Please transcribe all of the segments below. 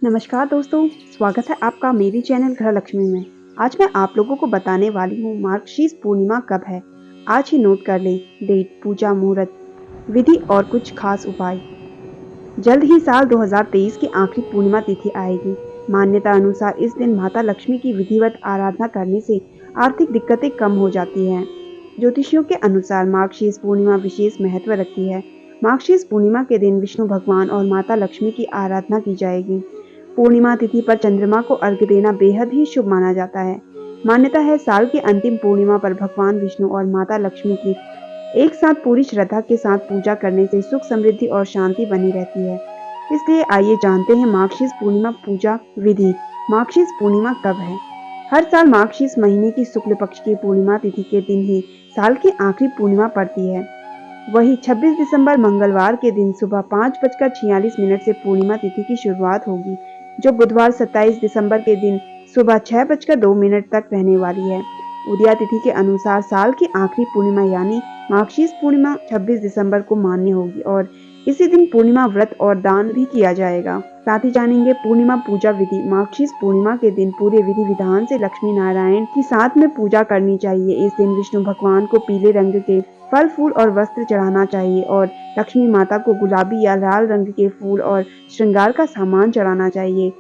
नमस्कार दोस्तों, स्वागत है आपका मेरे चैनल गृह लक्ष्मी में। आज मैं आप लोगों को बताने वाली हूँ मार्गशीर्ष पूर्णिमा कब है। आज ही नोट कर लें डेट, पूजा मुहूर्त, विधि और कुछ खास उपाय। जल्द ही साल 2023 की आखिरी पूर्णिमा तिथि आएगी। मान्यता अनुसार इस दिन माता लक्ष्मी की विधिवत आराधना करने से आर्थिक दिक्कतें कम हो जाती हैं। ज्योतिषियों के अनुसार मार्गशीर्ष पूर्णिमा विशेष महत्व रखती है। मार्गशीर्ष पूर्णिमा के दिन विष्णु भगवान और माता लक्ष्मी की आराधना की जाएगी। पूर्णिमा तिथि पर चंद्रमा को अर्घ्य देना बेहद ही शुभ माना जाता है। मान्यता है साल की अंतिम पूर्णिमा पर भगवान विष्णु और माता लक्ष्मी की एक साथ पूरी श्रद्धा के साथ पूजा करने से सुख समृद्धि और शांति बनी रहती है। इसलिए आइए जानते हैं मार्गशीर्ष पूर्णिमा पूजा विधि। मार्गशीर्ष पूर्णिमा कब है? हर साल मार्गशीर्ष महीने की शुक्ल पक्ष की पूर्णिमा तिथि के दिन ही साल की आखिरी पूर्णिमा पड़ती है। वही 26 दिसंबर मंगलवार के दिन सुबह 5:46 से पूर्णिमा तिथि की शुरुआत होगी, जो बुधवार 27 दिसंबर के दिन सुबह 6:02 तक रहने वाली है। उदया तिथि के अनुसार साल की आखिरी पूर्णिमा यानी मार्गशीर्ष पूर्णिमा 26 दिसंबर को मान्य होगी और इसी दिन पूर्णिमा व्रत और दान भी किया जाएगा। साथ ही जानेंगे पूर्णिमा पूजा विधि। मार्गशीर्ष पूर्णिमा के दिन पूरे विधि विधान से लक्ष्मी नारायण की साथ में पूजा करनी चाहिए। इस दिन विष्णु भगवान को पीले रंग के फल फूल और वस्त्र चढ़ाना चाहिए और लक्ष्मी माता को गुलाबी या लाल रंग के फूल और श्रृंगार का सामान चढ़ाना चाहिए।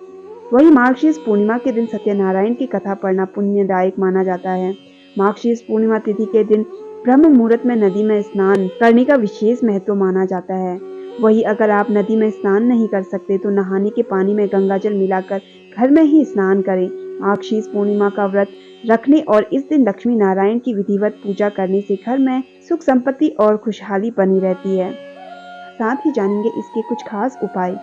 वही मार्गशीर्ष पूर्णिमा के दिन सत्यनारायण की कथा पढ़ना पुण्यदायक माना जाता है। मार्गशीर्ष पूर्णिमा तिथि के दिन ब्रह्म मुहूर्त में नदी में स्नान करने का विशेष महत्व माना जाता है। वही अगर आप नदी में स्नान नहीं कर सकते तो नहाने के पानी में गंगा जल मिलाकर घर में ही स्नान करें। मार्गशीर्ष पूर्णिमा का व्रत रखने और इस दिन लक्ष्मी नारायण की विधिवत पूजा करने से घर में सुख संपत्ति और खुशहाली बनी रहती है। साथ ही जानेंगे इसके कुछ खास उपाय।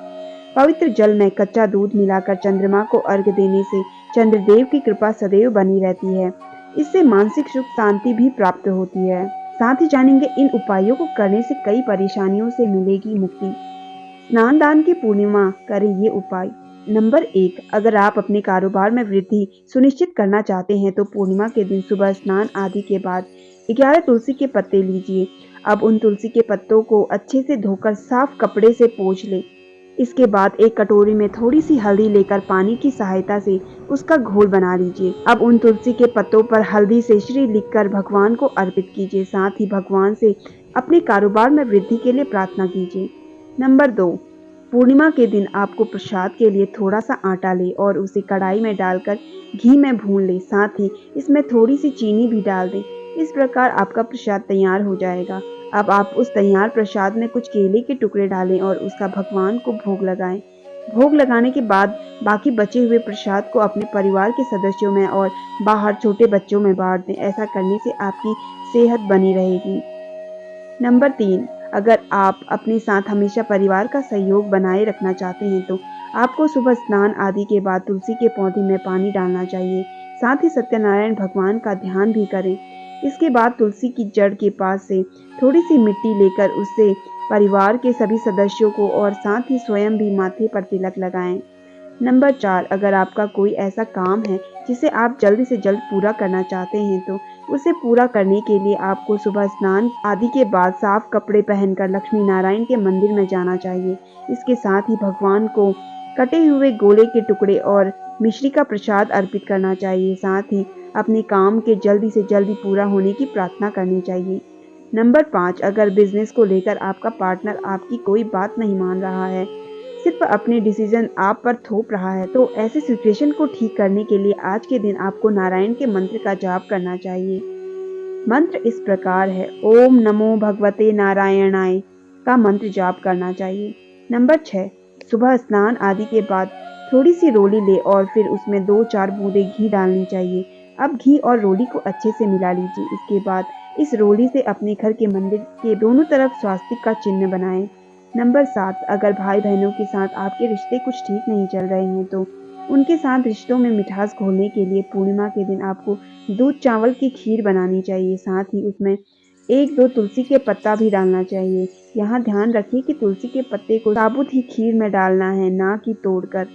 पवित्र जल में कच्चा दूध मिलाकर चंद्रमा को अर्घ्य देने से चंद्रदेव की कृपा सदैव बनी रहती है। इससे मानसिक सुख शांति भी प्राप्त होती है। साथ ही जानेंगे इन उपायों को करने से कई परेशानियों से मिलेगी मुक्ति। स्नान दान की पूर्णिमा करें ये उपाय। नंबर 1, अगर आप अपने कारोबार में वृद्धि सुनिश्चित करना चाहते हैं तो पूर्णिमा के दिन सुबह स्नान आदि के बाद 11 तुलसी के पत्ते लीजिए। अब उन तुलसी के पत्तों को अच्छे से धोकर साफ कपड़े से पोंछ लें। इसके बाद एक कटोरी में थोड़ी सी हल्दी लेकर पानी की सहायता से उसका घोल बना लीजिए। अब उन तुलसी के पत्तों पर हल्दी से श्री लिखकर भगवान को अर्पित कीजिए। साथ ही भगवान से अपने कारोबार में वृद्धि के लिए प्रार्थना कीजिए। नंबर 2, पूर्णिमा के दिन आपको प्रसाद के लिए थोड़ा सा आटा ले और उसे कढ़ाई में डालकर घी में भून ले। साथ ही इसमें थोड़ी सी चीनी भी डाल दें। इस प्रकार आपका प्रसाद तैयार हो जाएगा। अब आप उस तैयार प्रसाद में कुछ केले के टुकड़े डालें और उसका भगवान को भोग लगाएं। भोग लगाने के बाद बाकी बचे हुए प्रसाद को अपने परिवार के सदस्यों में और बाहर छोटे बच्चों में बांट दें। ऐसा करने से आपकी सेहत बनी रहेगी। नंबर 3, अगर आप अपने साथ हमेशा परिवार का सहयोग बनाए रखना चाहते हैं तो आपको सुबह स्नान आदि के बाद तुलसी के पौधे में पानी डालना चाहिए। साथ ही सत्यनारायण भगवान का ध्यान भी करें। इसके बाद तुलसी की जड़ के पास से थोड़ी सी मिट्टी लेकर उससे परिवार के सभी सदस्यों को और साथ ही स्वयं भी माथे पर तिलक लगाएं। नंबर 4, अगर आपका कोई ऐसा काम है जिसे आप जल्द से जल्द पूरा करना चाहते हैं तो उसे पूरा करने के लिए आपको सुबह स्नान आदि के बाद साफ कपड़े पहनकर लक्ष्मी नारायण के मंदिर में जाना चाहिए। इसके साथ ही भगवान को कटे हुए गोले के टुकड़े और मिश्री का प्रसाद अर्पित करना चाहिए। साथ ही अपने काम के जल्दी से जल्दी पूरा होने की प्रार्थना करनी चाहिए। नंबर 5, अगर बिजनेस को लेकर आपका पार्टनर आपकी कोई बात नहीं मान रहा है, सिर्फ अपने डिसीजन आप पर थोप रहा है, तो ऐसी सिचुएशन को ठीक करने के लिए आज के दिन आपको नारायण के मंत्र का जाप करना चाहिए। मंत्र इस प्रकार है, ओम नमो भगवते नारायणाय का मंत्र जाप करना चाहिए। नंबर 6, सुबह स्नान आदि के बाद थोड़ी सी रोली ले और फिर उसमें 2-4 बूंदे घी डालनी चाहिए। अब घी और रोली को अच्छे से मिला लीजिए। इसके बाद इस रोली से अपने घर के मंदिर के दोनों तरफ स्वास्तिक का चिन्ह बनाएं। नंबर 7, अगर भाई बहनों के साथ आपके रिश्ते कुछ ठीक नहीं चल रहे हैं तो उनके साथ रिश्तों में मिठास घोलने के लिए पूर्णिमा के दिन आपको दूध चावल की खीर बनानी चाहिए। साथ ही उसमें 1-2 तुलसी के पत्ता भी डालना चाहिए। यहाँ ध्यान रखिए कि तुलसी के पत्ते को साबुत ही खीर में डालना है, ना कि तोड़कर।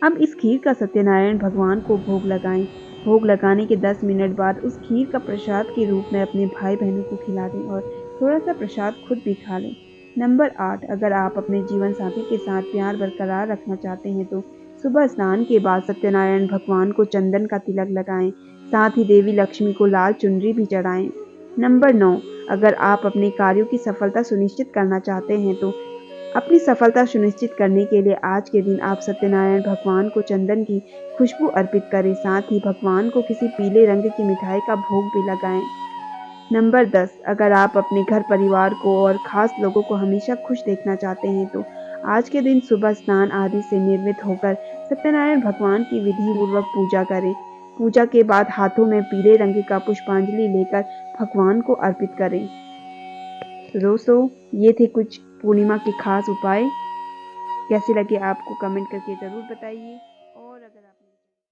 अब इस खीर का सत्यनारायण भगवान को भोग लगाएं। भोग लगाने के 10 मिनट बाद उस खीर का प्रसाद के रूप में अपने भाई बहनों को खिला दें और थोड़ा सा प्रसाद खुद भी खा लें। नंबर 8, अगर आप अपने जीवन साथी के साथ प्यार बरकरार रखना चाहते हैं तो सुबह स्नान के बाद सत्यनारायण भगवान को चंदन का तिलक लगाएं, साथ ही देवी लक्ष्मी को लाल चुनरी भी चढ़ाएं। नंबर 9, अगर आप अपने कार्यों की सफलता सुनिश्चित करना चाहते हैं तो अपनी सफलता सुनिश्चित करने के लिए आज के दिन आप सत्यनारायण भगवान को चंदन की खुशबू अर्पित करें, साथ ही भगवान को किसी पीले रंग की मिठाई का भोग भी लगाएं। नंबर 10, अगर आप अपने घर परिवार को और खास लोगों को हमेशा खुश देखना चाहते हैं तो आज के दिन सुबह स्नान आदि से निर्मित होकर सत्यनारायण भगवान की विधि पूर्वक पूजा करें। पूजा के बाद हाथों में पीले रंग का पुष्पांजलि लेकर भगवान को अर्पित करें। तो दोस्तों, ये थे कुछ पूर्णिमा के खास उपाय। कैसे लगे आपको कमेंट करके ज़रूर बताइए।